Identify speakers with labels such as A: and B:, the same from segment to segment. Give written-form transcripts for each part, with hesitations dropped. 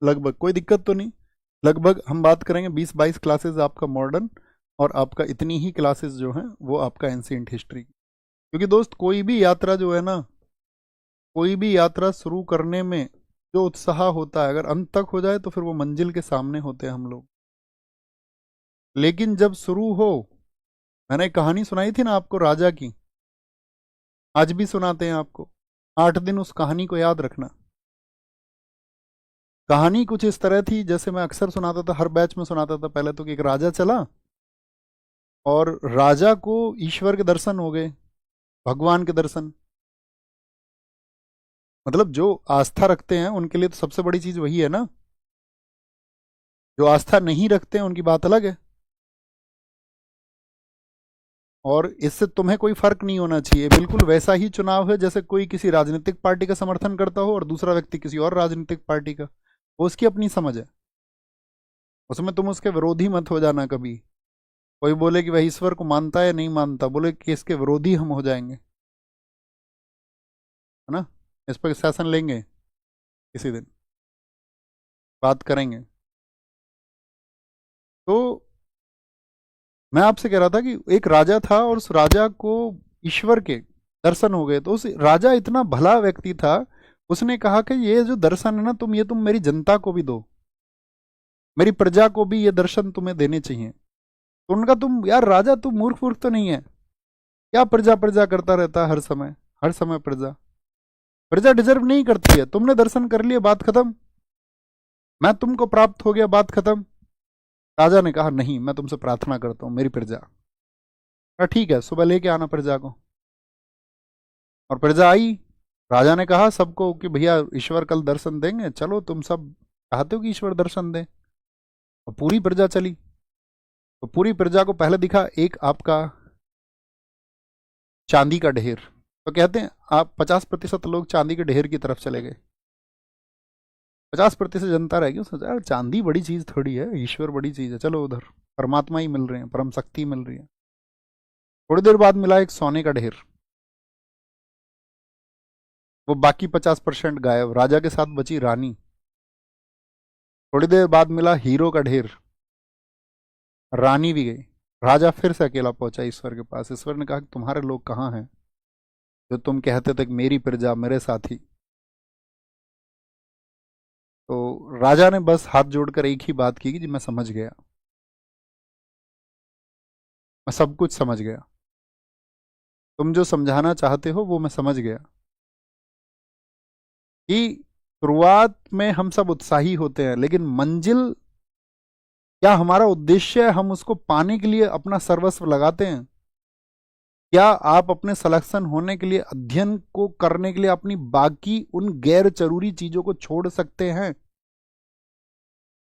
A: लगभग कोई दिक्कत तो नहीं। लगभग हम बात करेंगे 20-22 क्लासेस आपका मॉडर्न, और आपका इतनी ही क्लासेस जो हैं वो आपका एंशिएंट हिस्ट्री की। क्योंकि दोस्त कोई भी यात्रा जो है ना, कोई भी यात्रा शुरू करने में जो उत्साह होता है, अगर अंत तक हो जाए तो फिर वो मंजिल के सामने होते हैं हम लोग। लेकिन जब शुरू हो, मैंने एक कहानी सुनाई थी ना आपको राजा की, आज भी सुनाते हैं आपको। 8 दिन उस कहानी को याद रखना। कहानी कुछ इस तरह थी, जैसे मैं अक्सर सुनाता था, हर बैच में सुनाता था पहले तो, कि एक राजा चला और राजा को ईश्वर के दर्शन हो गए, भगवान के दर्शन। मतलब जो आस्था रखते हैं उनके लिए तो सबसे बड़ी चीज वही है ना। जो आस्था नहीं रखते हैं उनकी बात अलग है। और इससे तुम्हें कोई फर्क नहीं होना चाहिए। बिल्कुल वैसा ही चुनाव है जैसे कोई किसी राजनीतिक पार्टी का समर्थन करता हो और दूसरा व्यक्ति किसी और राजनीतिक पार्टी का। वो उसकी अपनी समझ है, उसमें तुम उसके विरोधी मत हो जाना कभी। कोई बोले कि वह ईश्वर को मानता है नहीं मानता, बोले कि इसके विरोधी हम हो जाएंगे, है ना। इस पर सेशन लेंगे किसी दिन, बात करेंगे। तो मैं आपसे कह रहा था कि एक राजा था और उस राजा को ईश्वर के दर्शन हो गए। तो उस राजा इतना भला व्यक्ति था, उसने कहा कि ये जो दर्शन है ना, तुम मेरी जनता को भी दो, मेरी प्रजा को भी ये दर्शन तुम्हें देने चाहिए। तो उनका, तुम यार राजा, तू मूर्ख वूर्ख तो नहीं है क्या, प्रजा प्रजा करता रहता है हर समय, हर समय प्रजा। प्रजा डिजर्व नहीं करती है, तुमने दर्शन कर लिए, बात खत्म। मैं तुमको प्राप्त हो गया, बात खत्म। राजा ने कहा नहीं, मैं तुमसे प्रार्थना करता हूँ मेरी प्रजा। कहा ठीक है, सुबह लेके आना प्रजा को। और प्रजा आई। राजा ने कहा सबको कि भैया ईश्वर कल दर्शन देंगे, चलो तुम सब चाहते हो कि ईश्वर दर्शन दे। और पूरी प्रजा चली। तो पूरी प्रजा को पहले दिखा एक आपका चांदी का ढेर। तो कहते हैं आप 50% लोग चांदी के ढेर की तरफ चले गए, 50% जनता रह गई। सोचा यार चांदी बड़ी चीज थोड़ी है, ईश्वर बड़ी चीज है, चलो उधर परमात्मा ही मिल रहे हैं, परम शक्ति मिल रही है। थोड़ी देर बाद मिला एक सोने का ढेर। वो बाकी 50% गायब, राजा के साथ बची रानी। थोड़ी देर बाद मिला हीरो का ढेर, रानी भी गई। राजा फिर से अकेला पहुंचा ईश्वर के पास। ईश्वर ने कहा कि तुम्हारे लोग कहाँ हैं जो तुम कहते थे कि मेरी प्रजा मेरे साथी। तो राजा ने बस हाथ जोड़कर एक ही बात की कि जी मैं समझ गया, मैं सब कुछ समझ गया, तुम जो समझाना चाहते हो वो मैं समझ गया। कि शुरुआत में हम सब उत्साही होते हैं, लेकिन मंजिल, क्या हमारा उद्देश्य है, हम उसको पाने के लिए अपना सर्वस्व लगाते हैं? क्या आप अपने सिलेक्शन होने के लिए, अध्ययन को करने के लिए अपनी बाकी उन गैर जरूरी चीजों को छोड़ सकते हैं?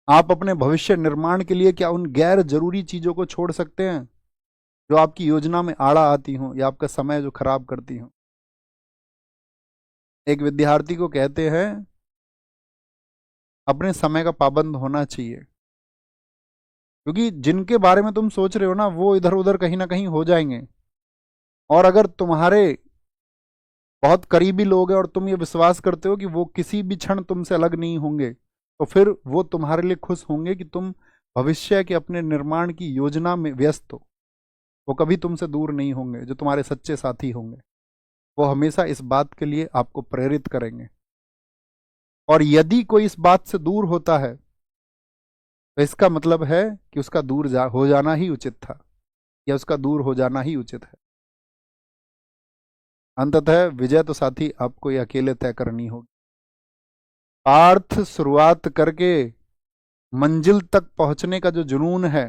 A: आप अपने भविष्य निर्माण के लिए क्या उन गैर जरूरी चीजों को छोड़ सकते हैं जो आपकी योजना में आड़ा आती हों या आपका समय जो खराब करती हों? एक विद्यार्थी को कहते हैं अपने समय का पाबंद होना चाहिए। क्योंकि जिनके बारे में तुम सोच रहे हो ना, वो इधर उधर कहीं ना कहीं हो जाएंगे। और अगर तुम्हारे बहुत करीबी लोग हैं और तुम ये विश्वास करते हो कि वो किसी भी क्षण तुमसे अलग नहीं होंगे, तो फिर वो तुम्हारे लिए खुश होंगे कि तुम भविष्य के अपने निर्माण की योजना में व्यस्त हो। वो कभी तुमसे दूर नहीं होंगे, जो तुम्हारे सच्चे साथी होंगे वो हमेशा इस बात के लिए आपको प्रेरित करेंगे। और यदि कोई इस बात से दूर होता है तो इसका मतलब है कि उसका हो जाना ही उचित था, या उसका दूर हो जाना ही उचित है। अंततः विजय तो साथी आपको ये अकेले तय करनी होगी। पार्थ शुरुआत करके मंजिल तक पहुंचने का जो जुनून है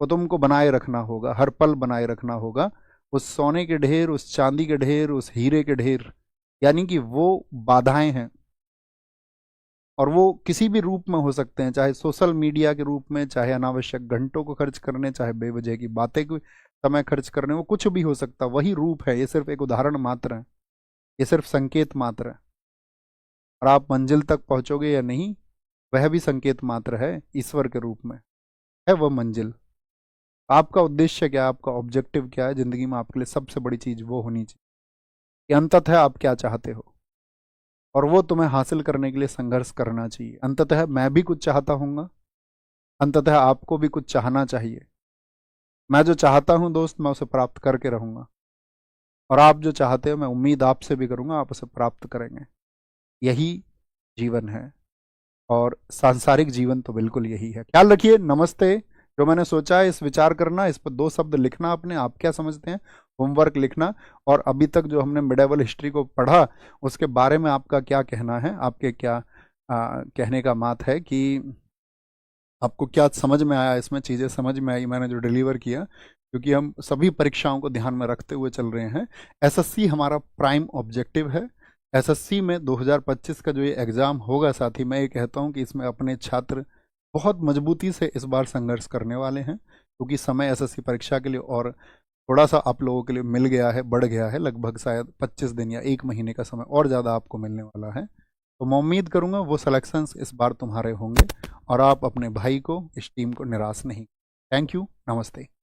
A: वो तुमको बनाए रखना होगा, हर पल बनाए रखना होगा। उस सोने के ढेर, उस चांदी के ढेर, उस हीरे के ढेर, यानी कि वो बाधाएं हैं। और वो किसी भी रूप में हो सकते हैं, चाहे सोशल मीडिया के रूप में, चाहे अनावश्यक घंटों को खर्च करने, चाहे बेवजह की बातें को समय खर्च करने, वो कुछ भी हो सकता, वही रूप है। ये सिर्फ एक उदाहरण मात्र है, ये सिर्फ संकेत मात्र है। और आप मंजिल तक पहुंचोगे या नहीं, वह भी संकेत मात्र है, ईश्वर के रूप में है वह मंजिल। आपका उद्देश्य क्या है, आपका ऑब्जेक्टिव क्या है जिंदगी में, आपके लिए सबसे बड़ी चीज वो होनी चाहिए कि अंततः आप क्या चाहते हो। और वो तुम्हें हासिल करने के लिए संघर्ष करना चाहिए। अंततः मैं भी कुछ चाहता हूँगा, अंततः आपको भी कुछ चाहना चाहिए। मैं जो चाहता हूँ दोस्त, मैं उसे प्राप्त करके रहूँगा, और आप जो चाहते हो मैं उम्मीद आपसे भी करूँगा आप उसे प्राप्त करेंगे। यही जीवन है, और सांसारिक जीवन तो बिल्कुल यही है। ख्याल रखिए। नमस्ते। जो मैंने सोचा है इस विचार करना, इस पर 2 शब्द लिखना अपने, आप क्या समझते हैं, होमवर्क लिखना। और अभी तक जो हमने मिडेवल हिस्ट्री को पढ़ा उसके बारे में आपका क्या कहना है, आपके क्या कहने का बात है कि आपको क्या समझ में आया, इसमें चीज़ें समझ में आई मैंने जो डिलीवर किया, क्योंकि हम सभी परीक्षाओं को ध्यान में रखते हुए चल रहे हैं। एसएससी हमारा प्राइम ऑब्जेक्टिव है। एसएससी में 2025 का जो ये एग्ज़ाम होगा साथी, मैं ये कहता हूँ कि इसमें अपने छात्र बहुत मजबूती से इस बार संघर्ष करने वाले हैं, क्योंकि समय एसएससी परीक्षा के लिए और थोड़ा सा आप लोगों के लिए मिल गया है, बढ़ गया है। लगभग शायद 25 दिन या 1 महीने का समय और ज़्यादा आपको मिलने वाला है। तो मैं उम्मीद करूंगा वो सिलेक्शंस इस बार तुम्हारे होंगे, और आप अपने भाई को, इस टीम को निराश नहीं। Thank you. नमस्ते।